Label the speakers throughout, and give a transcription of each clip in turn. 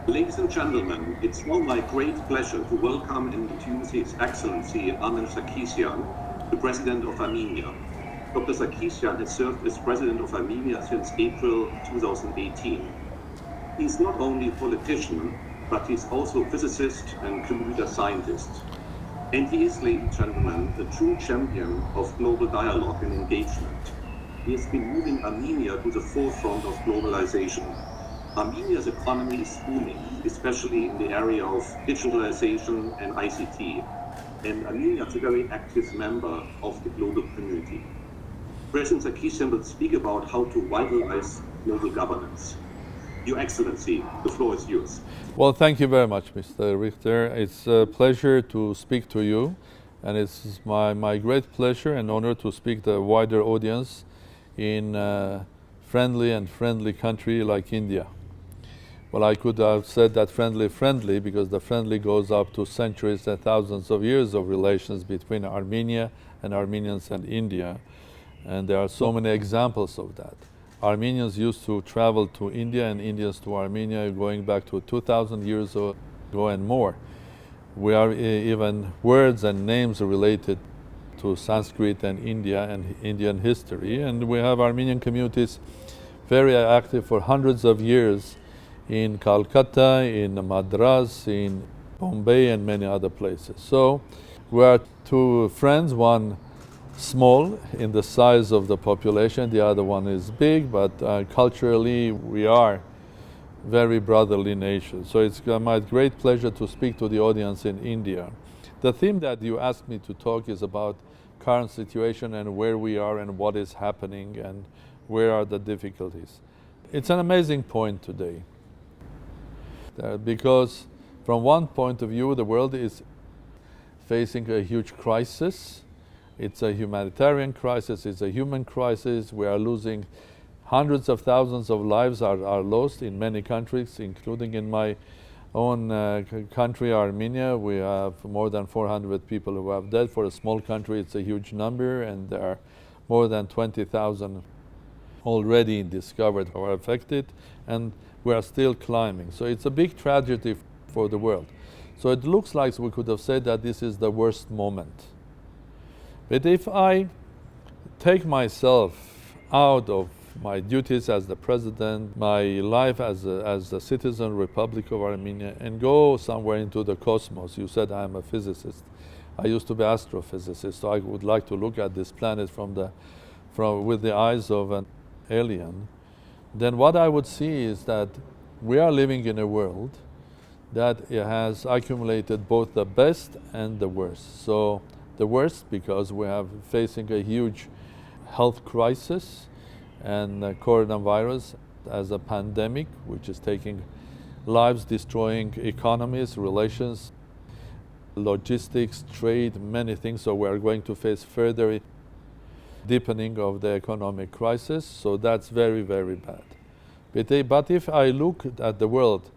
Speaker 1: Ladies and gentlemen, it's now my great pleasure to welcome and introduce His Excellency Armեն Sարգսյանը, the President of Armenia. Dr. Sարգսյան has served as President of Armenia since April 2018. He's not only a politician, but he's also a physicist and computer scientist. And he is, ladies and gentlemen, a true champion of global dialogue and engagement. He has been moving Armenia to the forefront of globalization. Armenia's economy is booming, especially in the area of digitalization and ICT. And Armenia is a very active member of the global community. President Sարգսյան will speak about how to vitalize global governance. Your Excellency, the floor is yours.
Speaker 2: Well, thank you very much, Mr. Richter. It's a pleasure to speak to you, and it's my great pleasure and honor to speak to a wider audience in a friendly country like India. Well, I could have said that friendly, because the friendly goes up to centuries and thousands of years of relations between Armenia and Armenians and India. And there are so many examples of that. Armenians used to travel to India and Indians to Armenia going back to 2,000 years ago and more. We are even words and names related to Sanskrit and India and Indian history. And we have Armenian communities very active for hundreds of years in Calcutta, in Madras, in Bombay, and many other places. So we are two friends, one small in the size of the population, the other one is big, but culturally we are very brotherly nation. So it's my great pleasure to speak to the audience in India. The theme that you asked me to talk is about current situation and where we are and what is happening and where are the difficulties. It's an amazing point today because from one point of view the world is facing a huge crisis. It's a humanitarian crisis, it's a human crisis. We are losing hundreds of thousands of lives are lost in many countries, including in my own country, Armenia. We have more than 400 people who have died. For a small country, it's a huge number, and there are more than 20,000 already discovered or affected, and we are still climbing. So it's a big tragedy for the world. So it looks like we could have said that this is the worst moment. But if I take myself out of my duties as the president, my life as a citizen Republic of Armenia, and go somewhere into the cosmos, you said I'm a physicist. I used to be astrophysicist, so I would like to look at this planet with the eyes of an alien. Then what I would see is that we are living in a world that has accumulated both the best and the worst. So the worst because we are facing a huge health crisis and coronavirus as a pandemic, which is taking lives, destroying economies, relations, logistics, trade, many things. So we are going to face further deepening of the economic crisis. So that's very, very bad. But if I look at the world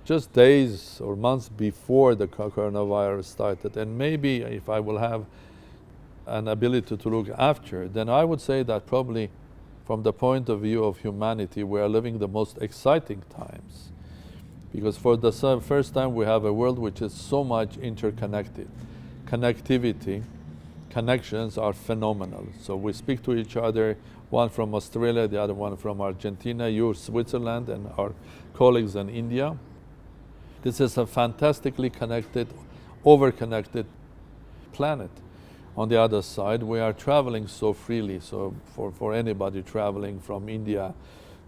Speaker 2: just days or months before the coronavirus started, and maybe if I will have an ability to look after, then I would say that probably from the point of view of humanity, we are living the most exciting times. Because for the first time, we have a world which is so much interconnected. Connectivity, connections are phenomenal. So we speak to each other, one from Australia, the other one from Argentina, you Switzerland, and our colleagues in India. This is a fantastically connected, over-connected planet. On the other side, we are traveling so freely. So for anybody traveling from India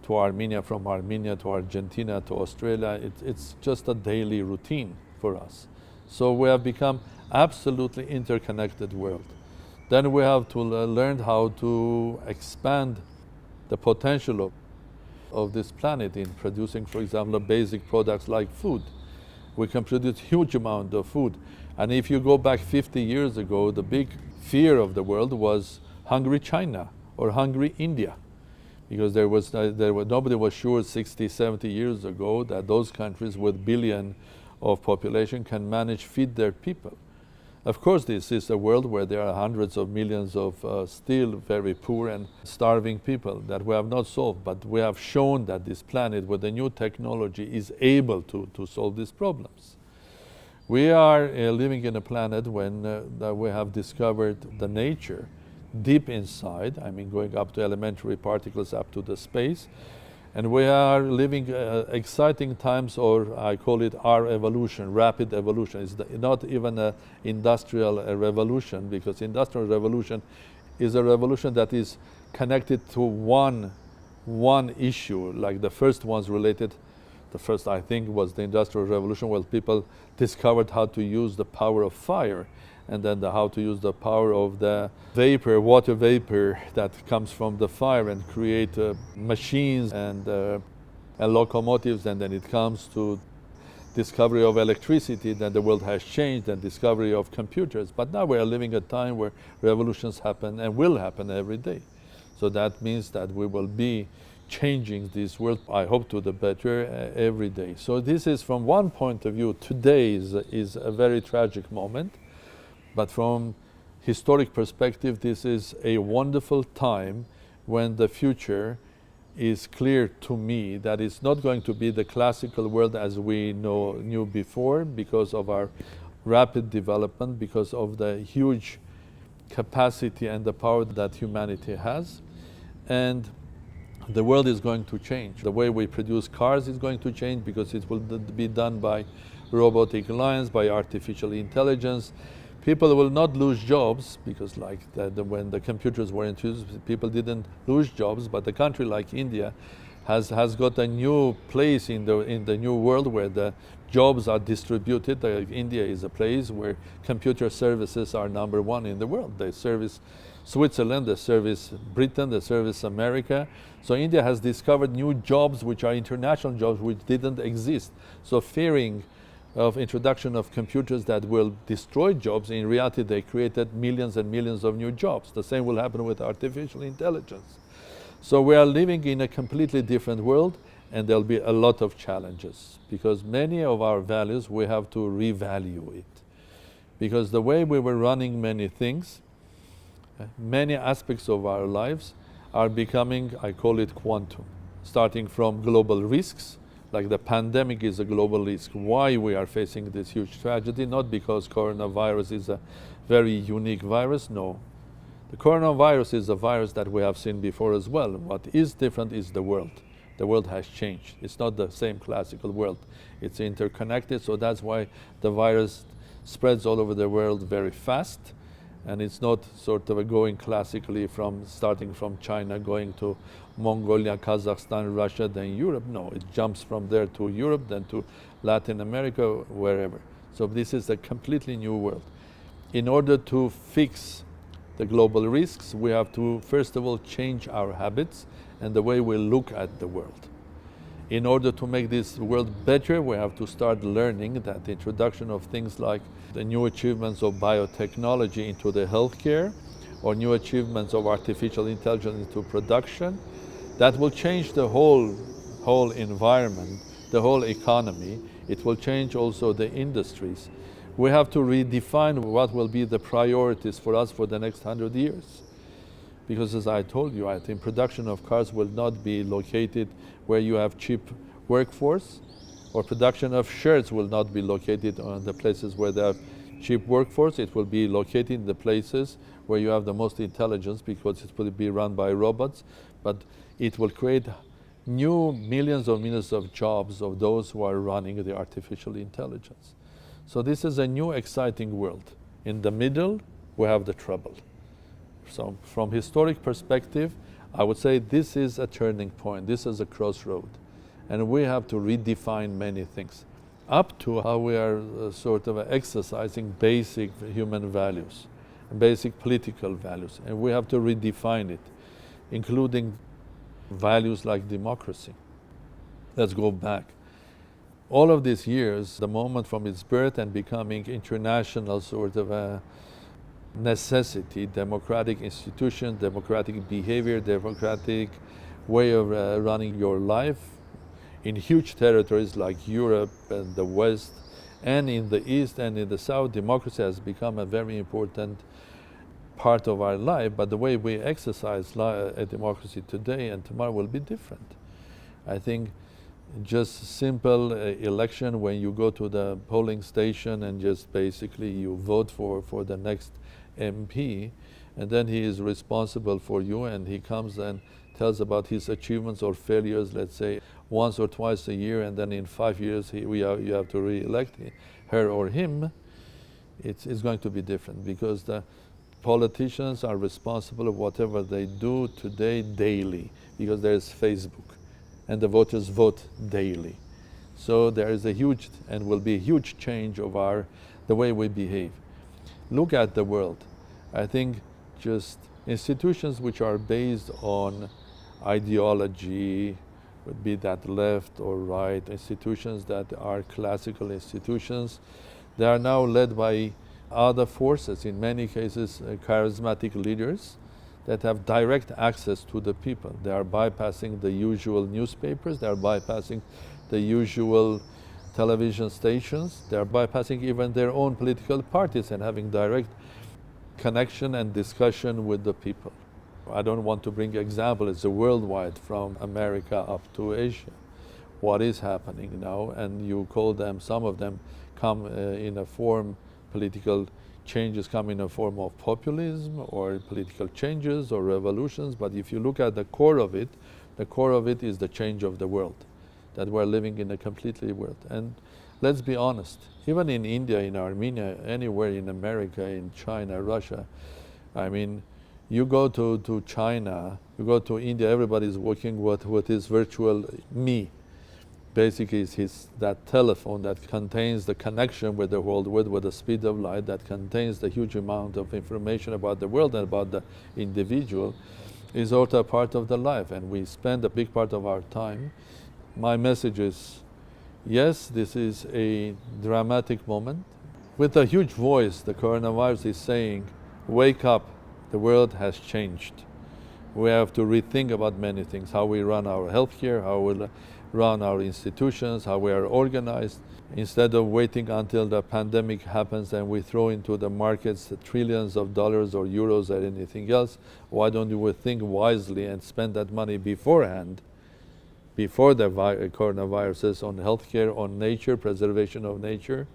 Speaker 2: to Armenia, from Armenia to Argentina to Australia, it's just a daily routine for us. So we have become absolutely interconnected world. Then we have to learn how to expand the potential of this planet in producing, for example, basic products like food. We can produce huge amount of food. And if you go back 50 years ago, the big fear of the world was hungry China or hungry India. Because nobody was sure 60, 70 years ago that those countries with billion of population can manage feed their people. Of course, this is a world where there are hundreds of millions of still very poor and starving people that we have not solved, but we have shown that this planet with the new technology is able to solve these problems. We are living in a planet when that we have discovered the nature deep inside, I mean going up to elementary particles up to the space, and we are living exciting times, or I call it our evolution, rapid evolution. It's not even an industrial revolution, because industrial revolution is a revolution that is connected to one issue, like the first ones related. The first, I think, was the Industrial Revolution, where people discovered how to use the power of fire, and then how to use the power of the vapor, water vapor that comes from the fire, and create machines and locomotives. And then it comes to discovery of electricity, then the world has changed, and discovery of computers. But now we are living a time where revolutions happen and will happen every day. So that means that we will be changing this world, I hope, to the better every day. So this is, from one point of view, today is a very tragic moment, but from historic perspective, this is a wonderful time when the future is clear to me that it's not going to be the classical world as we knew before, because of our rapid development, because of the huge capacity and the power that humanity has. And the world is going to change. The way we produce cars is going to change, because it will be done by robotic lines, by artificial intelligence. People will not lose jobs, because like when the computers were introduced, people didn't lose jobs, but a country like India has got a new place in the new world where the jobs are distributed. India is a place where computer services are number one in the world. They service Switzerland, they service Britain, they service America. So India has discovered new jobs which are international jobs which didn't exist. So fearing of introduction of computers that will destroy jobs, in reality they created millions and millions of new jobs. The same will happen with artificial intelligence. So we are living in a completely different world, and there'll be a lot of challenges, because many of our values we have to revalue it. Because the way we were running many things, many aspects of our lives are becoming, I call it quantum, starting from global risks, like the pandemic is a global risk. Why we are facing this huge tragedy? Not because coronavirus is a very unique virus, no. The coronavirus is a virus that we have seen before as well. What is different is the world. The world has changed. It's not the same classical world. It's interconnected, so that's why the virus spreads all over the world very fast. And it's not sort of going classically starting from China, going to Mongolia, Kazakhstan, Russia, then Europe. No, it jumps from there to Europe, then to Latin America, wherever. So this is a completely new world. In order to fix the global risks, we have to, first of all, change our habits and the way we look at the world. In order to make this world better, we have to start learning that the introduction of things like the new achievements of biotechnology into the healthcare, or new achievements of artificial intelligence into production, that will change the whole environment, the whole economy. It will change also the industries. We have to redefine what will be the priorities for us for the next 100 years. Because as I told you, I think production of cars will not be located where you have cheap workforce, or production of shirts will not be located on the places where they have cheap workforce. It will be located in the places where you have the most intelligence, because it will be run by robots, but it will create new millions of jobs of those who are running the artificial intelligence. So this is a new exciting world. In the middle, we have the trouble. So from historic perspective, I would say this is a turning point, this is a crossroad. And we have to redefine many things, up to how we are sort of exercising basic human values, basic political values. And we have to redefine it, including values like democracy. Let's go back. All of these years, the moment from its birth and becoming international sort of a necessity, democratic institutions, democratic behavior, democratic way of running your life in huge territories like Europe and the West And in the East and in the South, democracy has become a very important part of our life, but the way we exercise a democracy today and tomorrow will be different. I think just simple election when you go to the polling station and just basically you vote for the next MP, and then he is responsible for you, and he comes and tells about his achievements or failures, let's say once or twice a year, and then in 5 years you have to re-elect her or him. It's going to be different, because the politicians are responsible of whatever they do today daily, because there's Facebook and the voters vote daily. So there is a huge, and will be a huge change of the way we behave. Look at the world. I think just institutions which are based on ideology, be that left or right, institutions that are classical institutions, they are now led by other forces, in many cases charismatic leaders that have direct access to the people. They are bypassing the usual newspapers, they are bypassing the usual television stations, they are bypassing even their own political parties and having direct connection and discussion with the people. I don't want to bring example, it's a worldwide, from America up to Asia. What is happening now, and you call them, some of them come in a form, political changes come in a form of populism or political changes or revolutions, but if you look at the core of it is the change of the world, that we're living in a completely world. And let's be honest, even in India, in Armenia, anywhere in America, in China, Russia, I mean, you go to China, you go to India, everybody's working with his virtual me. Basically, it's that telephone that contains the connection with the world with the speed of light, that contains the huge amount of information about the world and about the individual, is also a part of the life, and we spend a big part of our time. My message is, yes, this is a dramatic moment. With a huge voice, the coronavirus is saying, wake up, the world has changed. We have to rethink about many things, how we run our healthcare, how we run our institutions, how we are organized. Instead of waiting until the pandemic happens and we throw into the markets trillions of dollars or euros or anything else, why don't we think wisely and spend that money beforehand, before the coronaviruses, on healthcare, on nature, preservation of nature,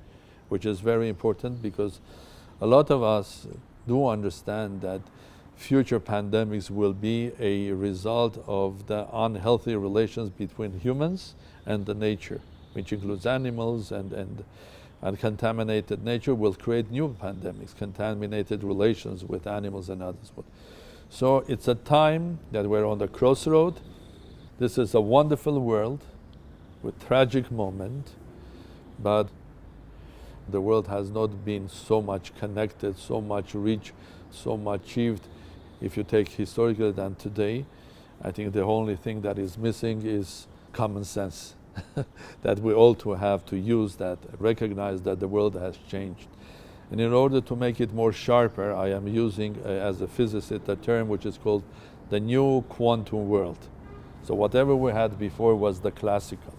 Speaker 2: which is very important, because a lot of us do understand that future pandemics will be a result of the unhealthy relations between humans and the nature, which includes animals, and contaminated nature will create new pandemics, contaminated relations with animals and others. So it's a time that we're on the crossroad. This is a wonderful world with tragic moment, but the world has not been so much connected, so much reached, so much achieved, if you take historically, than today. I think the only thing that is missing is common sense, that we all to have to use that, recognize that the world has changed. And in order to make it more sharper, I am using, as a physicist, a term which is called the new quantum world. So whatever we had before was the classical.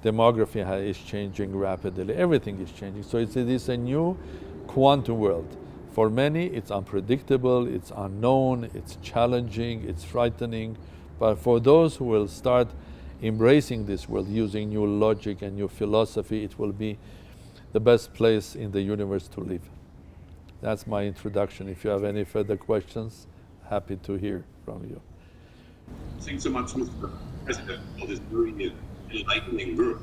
Speaker 2: Demography is changing rapidly, everything is changing. So it is a new quantum world. For many, it's unpredictable, it's unknown, it's challenging, it's frightening. But for those who will start embracing this world, using new logic and new philosophy, it will be the best place in the universe to live. That's my introduction. If you have any further questions, happy to hear from you.
Speaker 1: Thanks so much, Mr. President, for this very enlightening work.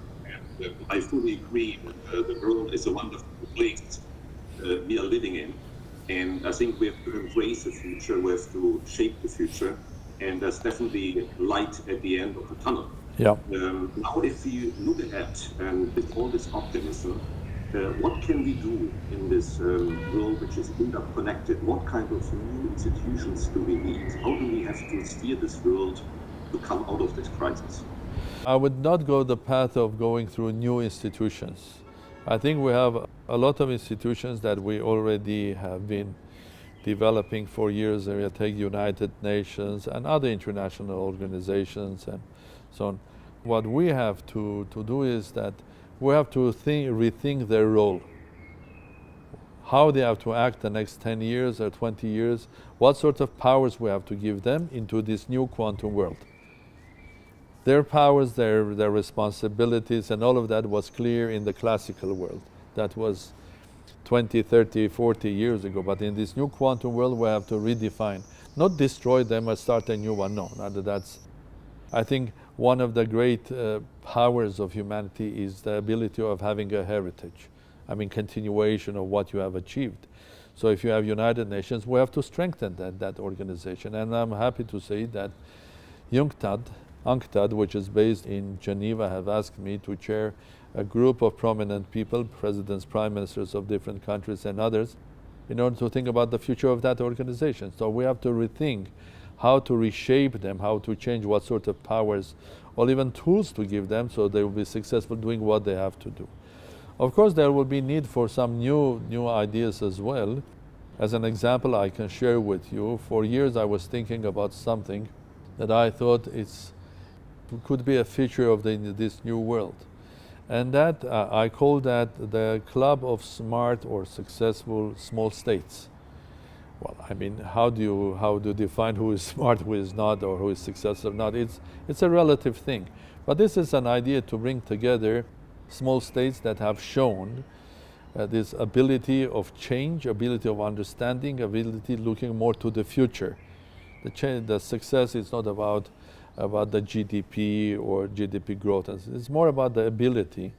Speaker 1: And I fully agree that the world is a wonderful place we are living in. And I think we have to embrace the future, we have to shape the future, and there's definitely light at the end of the tunnel.
Speaker 2: Yeah.
Speaker 1: Now, if you look ahead and with all this optimism, what can we do in this world which is interconnected? What kind of new institutions do we need? How do we have to steer this world to come out of this crisis?
Speaker 2: I would not go the path of going through new institutions. I think we have a lot of institutions that we already have been developing for years. We take United Nations and other international organizations and so on. What we have to do is that we have to rethink their role. How they have to act the next 10 years or 20 years, what sort of powers we have to give them into this new quantum world. Their powers, their responsibilities, and all of that was clear in the classical world. That was 20, 30, 40 years ago. But in this new quantum world, we have to redefine, not destroy them or start a new one. No, that's, I think one of the great powers of humanity is the ability of having a heritage. I mean, continuation of what you have achieved. So if you have United Nations, we have to strengthen that organization. And I'm happy to say that UNCTAD, which is based in Geneva, have asked me to chair a group of prominent people, presidents, prime ministers of different countries and others, in order to think about the future of that organization. So we have to rethink how to reshape them, how to change what sort of powers, or even tools to give them so they will be successful doing what they have to do. Of course, there will be need for some new ideas as well. As an example, I can share with you, for years I was thinking about something that I thought could be a feature of this new world. And that, I call that the club of smart or successful small states. Well, I mean, how do you define who is smart, who is not, or who is successful or not? It's a relative thing. But this is an idea to bring together small states that have shown this ability of change, ability of understanding, ability looking more to the future. The success is not about the GDP or GDP growth. It's more about the ability.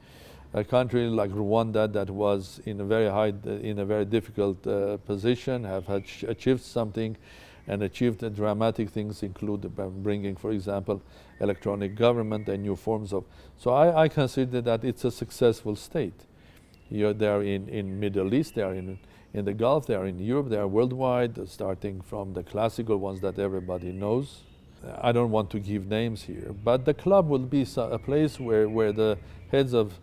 Speaker 2: A country like Rwanda that was in a very difficult position have achieved something, and achieved dramatic things, include bringing, for example, electronic government and new forms of. So I consider that it's a successful state. They are in Middle East, they are in the Gulf, they are in Europe, they are worldwide, starting from the classical ones that everybody knows. I don't want to give names here, but the club will be a place where the heads of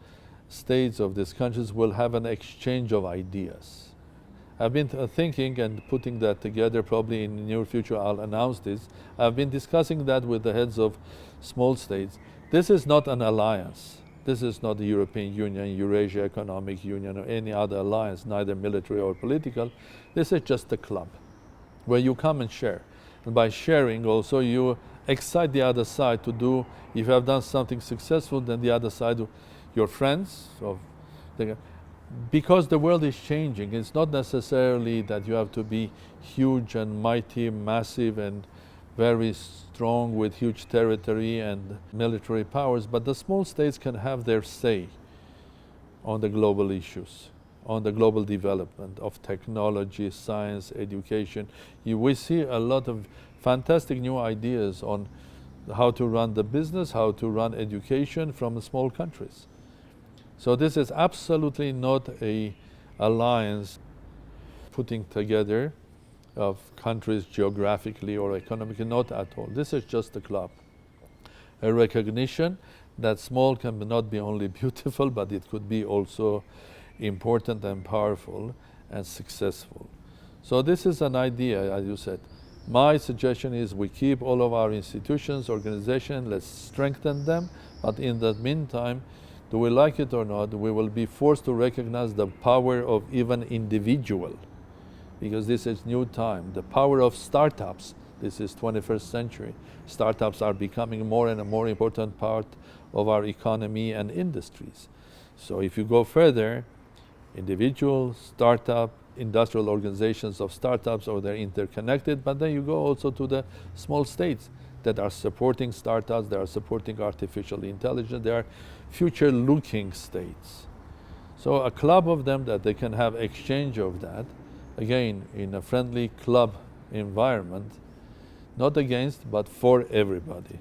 Speaker 2: states of these countries will have an exchange of ideas. I've been thinking and putting that together, probably in the near future I'll announce this. I've been discussing that with the heads of small states. This is not an alliance. This is not the European Union, Eurasia Economic Union, or any other alliance, neither military or political. This is just a club where you come and share. And by sharing also you excite the other side to do, if you have done something successful, then the other side, your friends, because the world is changing. It's not necessarily that you have to be huge and mighty, massive and very strong with huge territory and military powers, but the small states can have their say on the global issues, on the global development of technology, science, education. We see a lot of fantastic new ideas on how to run the business, how to run education from small countries. So this is absolutely not an alliance putting together of countries geographically or economically, not at all. This is just a club. A recognition that small can not be only beautiful, but it could be also important and powerful and successful. So this is an idea, as you said. My suggestion is we keep all of our institutions, organizations, let's strengthen them, but in the meantime, do we like it or not, we will be forced to recognize the power of even individual, because this is new time. The power of startups, this is 21st century. Startups are becoming more and a more important part of our economy and industries. So if you go further, individual, startup, industrial organizations of startups, or they're interconnected, but then you go also to the small states that are supporting startups, they are supporting artificial intelligence, they are future-looking states. So a club of them that they can have exchange of that, again, in a friendly club environment, not against, but for everybody.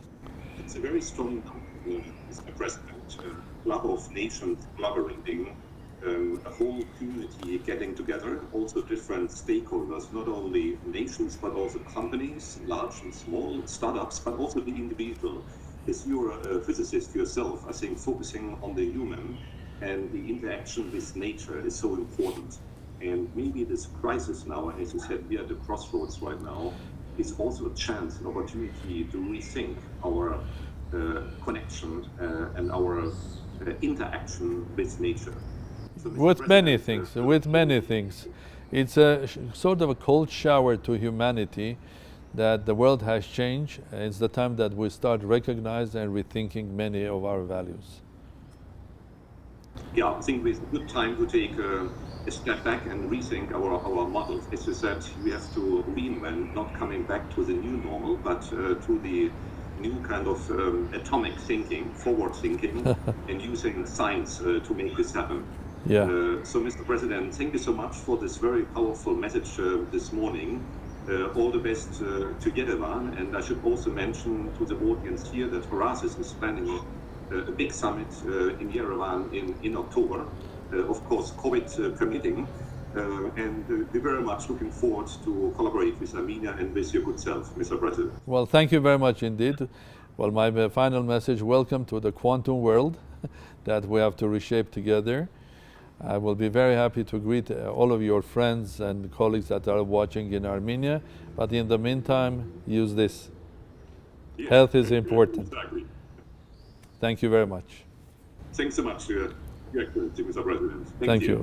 Speaker 1: It's a very strong, Mr. President, club of nations collaborating, a whole community getting together, also different stakeholders, not only nations, but also companies, large and small, startups, but also the individual. As you're a physicist yourself, I think focusing on the human and the interaction with nature is so important. And maybe this crisis now, as you said, we are at the crossroads right now, is also a chance, an opportunity to rethink our connection and our interaction with nature. So,
Speaker 2: with many things. It's a sort of a cold shower to humanity that the world has changed. It's the time that we start recognizing and rethinking many of our values.
Speaker 1: Yeah, I think it's a good time to take a step back and rethink our models. As you said, we have to reinvent, not coming back to the new normal, but to the new kind of atomic thinking, forward thinking, and using science to make this happen.
Speaker 2: Yeah.
Speaker 1: So, Mr. President, thank you so much for this very powerful message this morning. All the best to Yerevan, and I should also mention to the audience here that Horasis is planning a big summit in Yerevan in October, of course, COVID permitting, and we're very much looking forward to collaborate with Armenia and with your good self, Mr. President.
Speaker 2: Well, thank you very much indeed. Well, my final message, welcome to the quantum world that we have to reshape together. I will be very happy to greet all of your friends and colleagues that are watching in Armenia, but in the meantime, use this.
Speaker 1: Yeah,
Speaker 2: Health is important.
Speaker 1: Exactly.
Speaker 2: Thank you very much.
Speaker 1: Thanks so much, Your Excellency, Mr. President.
Speaker 2: Thank you.